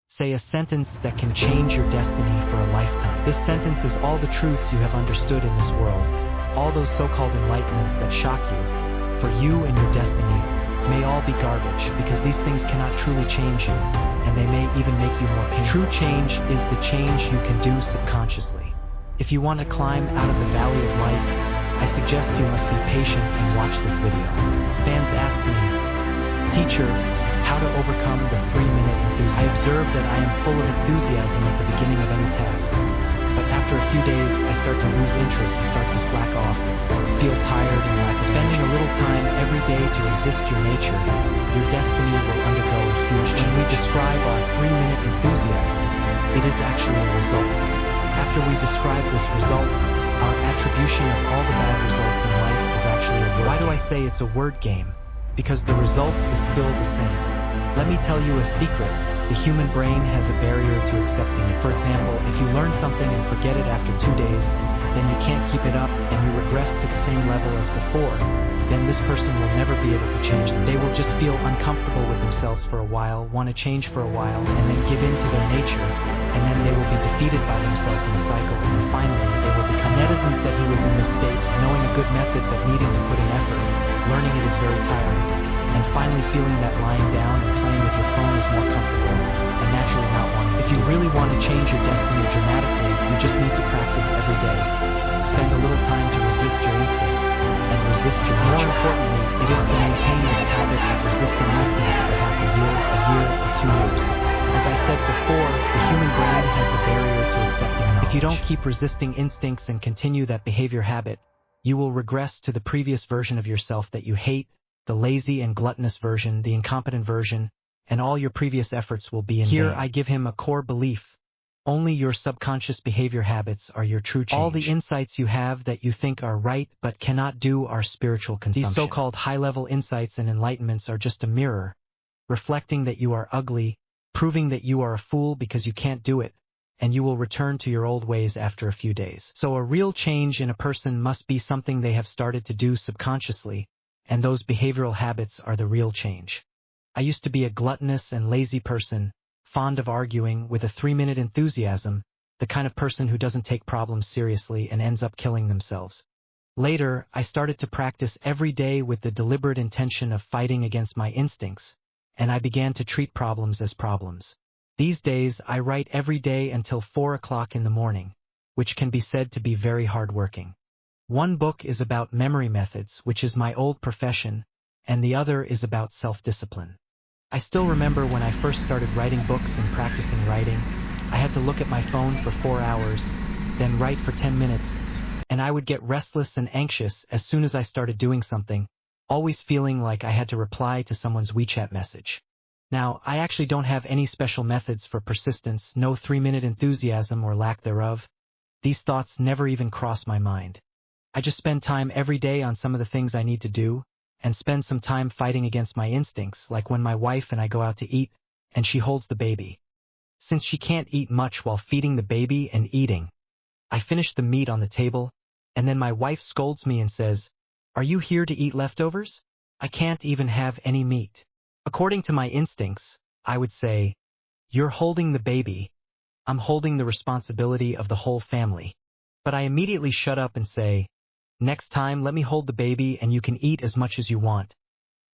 Say a sentence that can change your destiny for a lifetime. This sentence is all the truths you have understood in this world, all those so-called enlightenments that shock you. For you and your destiny may all be garbage, because these things cannot truly change you, and they may even make you more painful. True change is the change you can do subconsciously. If you want to climb out of the valley of life, I suggest you must be patient and watch this video. Fans ask me, "Teacher, how to overcome the 3-minute enthusiasm?" I observe that I am full of enthusiasm at the beginning of any task, but after a few days I start to lose interest, start to slack off, feel tired and lack of spending a little time every day to resist your nature. Your destiny will undergo a huge change. When we describe our 3-minute enthusiasm, it is actually a result. After we describe this result, our attribution of all the bad results in life is actually a word. Why do I say it's a word game? Because the result is still the same. Let me tell you a secret. The human brain has a barrier to accepting it. For example, if you learn something and forget it after 2 days, then you can't keep it up and you regress to the same level as before, then this person will never be able to change themselves. They will just feel uncomfortable with themselves for a while, want to change for a while, and then give in to their nature, and then they will be defeated by themselves in a cycle, and finally they will become. Edison said he was in this state, knowing a good method but needing to put in effort. Learning it is very tiring, and finally feeling that lying down and playing with your phone is more comfortable, and naturally not wanting to. If you really want to change your destiny dramatically, you just need to practice every day. Spend a little time to resist your instincts, and resist your nature. More importantly, it is to maintain this habit of resisting instincts for half a year, or 2 years. As I said before, the human brain has a barrier to accepting knowledge. If you don't keep resisting instincts and continue that behavior habit, you will regress to the previous version of yourself that you hate, the lazy and gluttonous version, the incompetent version, and all your previous efforts will be in vain. Here I give him a core belief. Only your subconscious behavior habits are your true change. All the insights you have that you think are right but cannot do are spiritual consumption. These so-called high-level insights and enlightenments are just a mirror, reflecting that you are ugly, proving that you are a fool because you can't do it, and you will return to your old ways after a few days. So a real change in a person must be something they have started to do subconsciously, and those behavioral habits are the real change. I used to be a gluttonous and lazy person, fond of arguing, with a 3-minute enthusiasm, the kind of person who doesn't take problems seriously and ends up killing themselves. Later, I started to practice every day with the deliberate intention of fighting against my instincts, and I began to treat problems as problems. These days, I write every day until 4 o'clock in the morning, which can be said to be very hardworking. One book is about memory methods, which is my old profession, and the other is about self-discipline. I still remember when I first started writing books and practicing writing, I had to look at my phone for 4 hours, then write for 10 minutes, and I would get restless and anxious as soon as I started doing something, always feeling like I had to reply to someone's WeChat message. Now, I actually don't have any special methods for persistence, no 3-minute enthusiasm or lack thereof. These thoughts never even cross my mind. I just spend time every day on some of the things I need to do, and spend some time fighting against my instincts, like when my wife and I go out to eat, and she holds the baby. Since she can't eat much while feeding the baby and eating, I finish the meat on the table, and then my wife scolds me and says, "Are you here to eat leftovers? I can't even have any meat." According to my instincts, I would say, "You're holding the baby. I'm holding the responsibility of the whole family." But I immediately shut up and say, "Next time, let me hold the baby and you can eat as much as you want."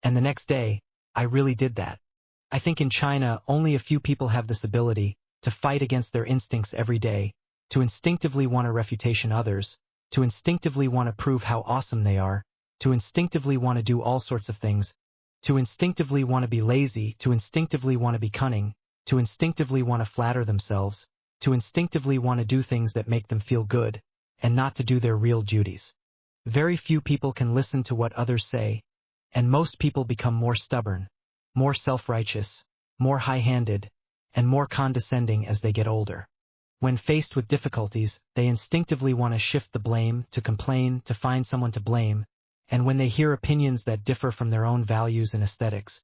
And the next day, I really did that. I think in China, only a few people have this ability to fight against their instincts every day, to instinctively want to refutation others, to instinctively want to prove how awesome they are, to instinctively want to do all sorts of things, to instinctively want to be lazy, to instinctively want to be cunning, to instinctively want to flatter themselves, to instinctively want to do things that make them feel good, and not to do their real duties. Very few people can listen to what others say, and most people become more stubborn, more self-righteous, more high-handed, and more condescending as they get older. When faced with difficulties, they instinctively want to shift the blame, to complain, to find someone to blame, and when they hear opinions that differ from their own values and aesthetics,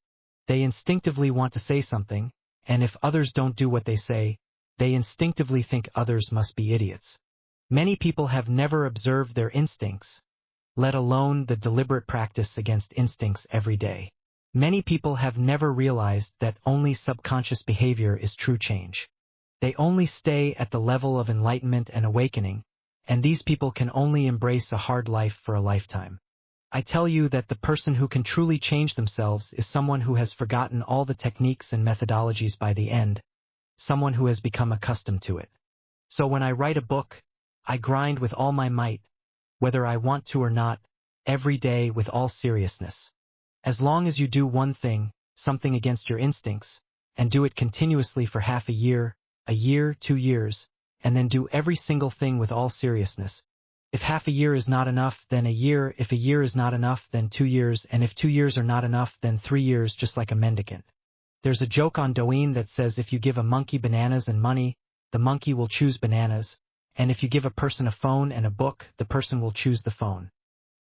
they instinctively want to say something, and if others don't do what they say, they instinctively think others must be idiots. Many people have never observed their instincts, let alone the deliberate practice against instincts every day. Many people have never realized that only subconscious behavior is true change. They only stay at the level of enlightenment and awakening, and these people can only embrace a hard life for a lifetime. I tell you that the person who can truly change themselves is someone who has forgotten all the techniques and methodologies by the end, someone who has become accustomed to it. So when I write a book, I grind with all my might, whether I want to or not, every day with all seriousness. As long as you do one thing, something against your instincts, and do it continuously for half a year, 2 years, and then do every single thing with all seriousness. If half a year is not enough, then a year. If a year is not enough, then 2 years, and if 2 years are not enough, then 3 years, just like a mendicant. There's a joke on Douyin that says if you give a monkey bananas and money, the monkey will choose bananas, and if you give a person a phone and a book, the person will choose the phone.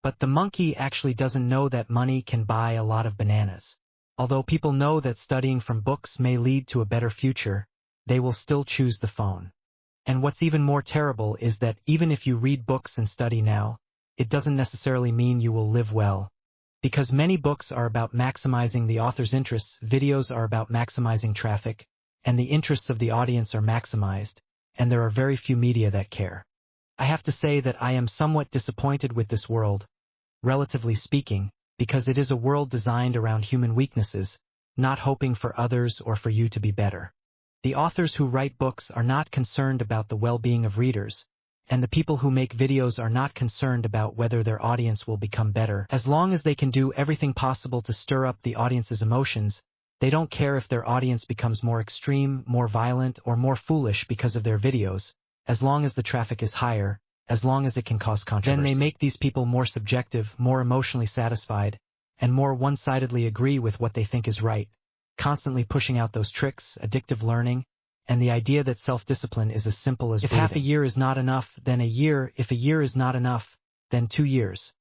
But the monkey actually doesn't know that money can buy a lot of bananas. Although people know that studying from books may lead to a better future, they will still choose the phone. And what's even more terrible is that even if you read books and study now, it doesn't necessarily mean you will live well. Because many books are about maximizing the author's interests, videos are about maximizing traffic, and the interests of the audience are maximized, and there are very few media that care. I have to say that I am somewhat disappointed with this world, relatively speaking, because it is a world designed around human weaknesses, not hoping for others or for you to be better. The authors who write books are not concerned about the well-being of readers, and the people who make videos are not concerned about whether their audience will become better. As long as they can do everything possible to stir up the audience's emotions, they don't care if their audience becomes more extreme, more violent, or more foolish because of their videos, as long as the traffic is higher, as long as it can cause controversy. Then they make these people more subjective, more emotionally satisfied, and more one-sidedly agree with what they think is right, constantly pushing out those tricks, addictive learning, and the idea that self-discipline is as simple as breathing. If half a year is not enough, then a year. If a year is not enough, then 2 years.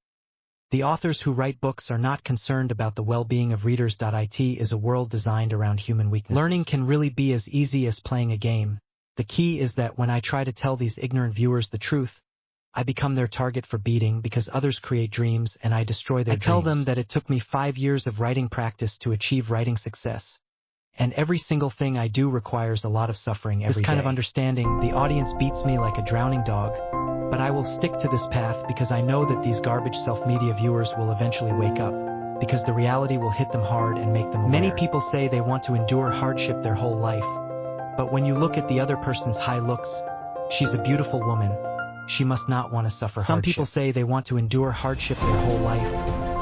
The authors who write books are not concerned about the well-being of readers. It is a world designed around human weaknesses. Learning can really be as easy as playing a game. The key is that when I try to tell these ignorant viewers the truth, I become their target for beating because others create dreams and I destroy their dreams. I tell them that it took me 5 years of writing practice to achieve writing success. And every single thing I do requires a lot of suffering every day. This kind of understanding, the audience beats me like a drowning dog, but I will stick to this path because I know that these garbage self-media viewers will eventually wake up, because the reality will hit them hard and make them aware. Many people say they want to endure hardship their whole life, but when you look at the other person's high looks, she's a beautiful woman, she must not want to suffer hardship. Some people say they want to endure hardship their whole life,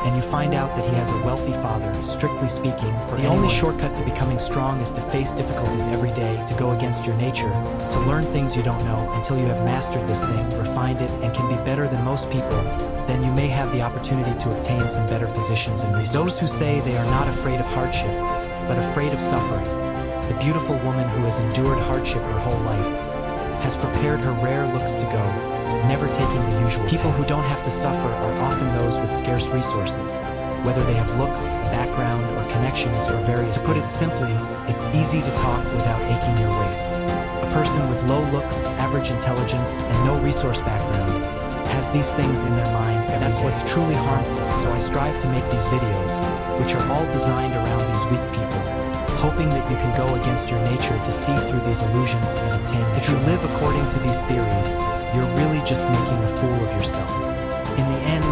and you find out that he has a wealthy father. Strictly speaking, the only shortcut to becoming strong is to face difficulties every day, to go against your nature, to learn things you don't know until you have mastered this thing, refined it, and can be better than most people. Then you may have the opportunity to obtain some better positions and resources. Those who say they are not afraid of hardship, but afraid of suffering, the beautiful woman who has endured hardship her whole life, has prepared her rare looks to go, never taking the usual path. People who don't have to suffer are often those with scarce resources, whether they have looks, a background, or connections, or various. To put it simply, it's easy to talk without aching your waist. A person with low looks, average intelligence, and no resource background has these things in their mind every day. That's what's truly harmful, so I strive to make these videos, which are all designed around these weak people, hoping that you can go against your nature to see through these illusions and obtain the truth. If you live according to these theories, you're really just making a fool of yourself. In the end,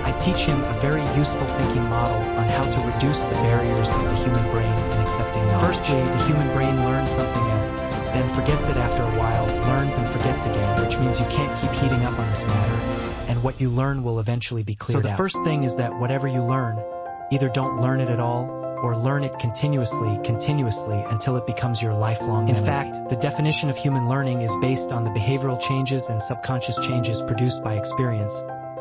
I teach him a very useful thinking model on how to reduce the barriers of the human brain in accepting knowledge. Firstly, the human brain learns something then forgets it after a while, learns and forgets again, which means you can't keep heating up on this matter, and what you learn will eventually be cleared out. So the first thing is that whatever you learn, either don't learn it at all, or learn it continuously until it becomes your lifelong memory. In fact, the definition of human learning is based on the behavioral changes and subconscious changes produced by experience,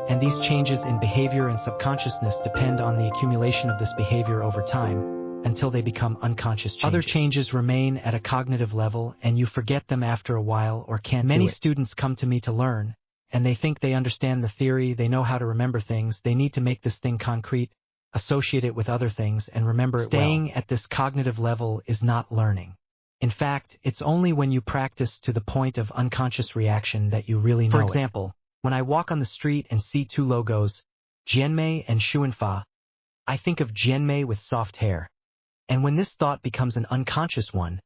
and these changes in behavior and subconsciousness depend on the accumulation of this behavior over time, until they become unconscious changes. Other changes remain at a cognitive level and you forget them after a while or can't do it. Many students come to me to learn, and they think they understand the theory, they know how to remember things, they need to make this thing concrete, associate it with other things, and remember it well. Staying at this cognitive level is not learning. In fact, it's only when you practice to the point of unconscious reaction that you really know it. For example, when I walk on the street and see two logos, Jianmei and Xuanfa, I think of Jianmei with soft hair. And when this thought becomes an unconscious one,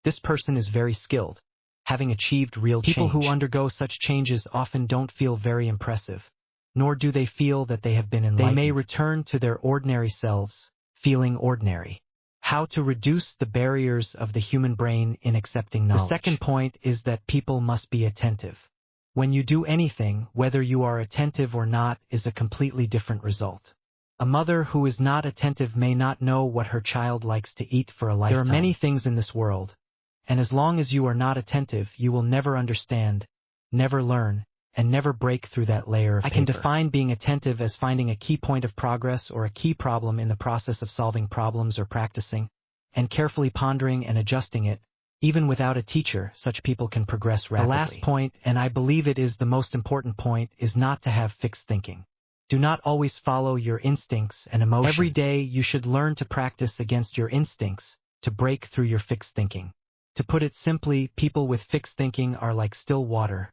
this person is very skilled, having achieved real change. People who undergo such changes often don't feel very impressive, nor do they feel that they have been enlightened. They may return to their ordinary selves, feeling ordinary. How to reduce the barriers of the human brain in accepting knowledge. The second point is that people must be attentive. When you do anything, whether you are attentive or not, is a completely different result. A mother who is not attentive may not know what her child likes to eat for a lifetime. There are many things in this world, and as long as you are not attentive, you will never understand, never learn, and never break through that layer of paper. I can define being attentive as finding a key point of progress or a key problem in the process of solving problems or practicing, and carefully pondering and adjusting it. Even without a teacher, such people can progress rapidly. The last point, and I believe it is the most important point, is not to have fixed thinking. Do not always follow your instincts and emotions. Every day you should learn to practice against your instincts, to break through your fixed thinking. To put it simply, people with fixed thinking are like still water.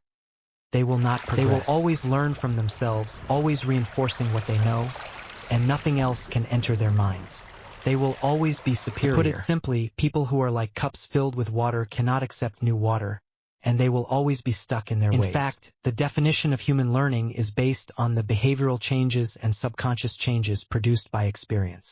They will not progress. They will always learn from themselves, always reinforcing what they know, and nothing else can enter their minds. They will always be superior. To put it simply, people who are like cups filled with water cannot accept new water, and they will always be stuck in their ways. In fact, the definition of human learning is based on the behavioral changes and subconscious changes produced by experience.